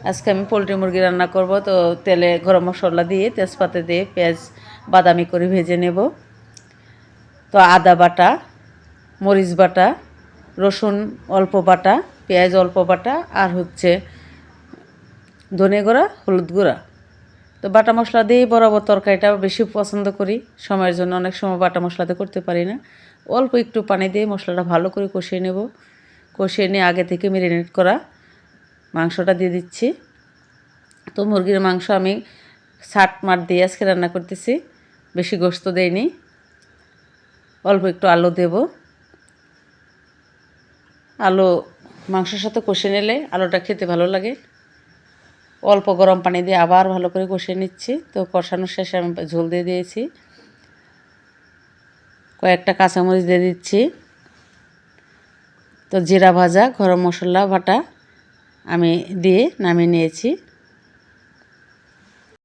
আজকে আমি পোলট্রি মুরগি রান্না করব। তো তেলে গরম মশলা দিয়ে তেজপাতা দিয়ে পেঁয়াজ বাদামি করে ভেজে নেব। তো আদা বাটা, মরিচ বাটা, রসুন অল্প বাটা, পেঁয়াজ অল্প বাটা, আর হচ্ছে ধনে গুঁড়া, হলুদ গুঁড়া। তো বাটা মশলা দিয়েই বরাবর তরকারিটা বেশি পছন্দ করি। সময়ের জন্য অনেক সময় বাটা মশলাতে করতে পারি না। অল্প একটু পানি দিয়ে মশলাটা ভালো করে কষিয়ে নেব। কষিয়ে নিয়ে আগে থেকে ম্যারিনেট করা মাংসটা দিয়ে দিচ্ছি। তো মুরগির মাংস আমি ছাট মাট দিয়ে আজকে রান্না করতেছি, বেশি গোশত দেইনি। অল্প একটু আলু দেব। আলু মাংসের সাথে কষে নিলে আলুটা খেতে ভালো লাগে। অল্প গরম পানি দিয়ে আবার ভালো করে কষিয়ে নিচ্ছি। তো কষানোর শেষে আমি ঝোল দিয়ে দিয়েছি। কয়েকটা কাঁচামরিচ দিয়ে দিচ্ছি। তো জিরা ভাজা, গরম মশলা বাটা আমি দিয়ে নামিয়ে নিয়েছি।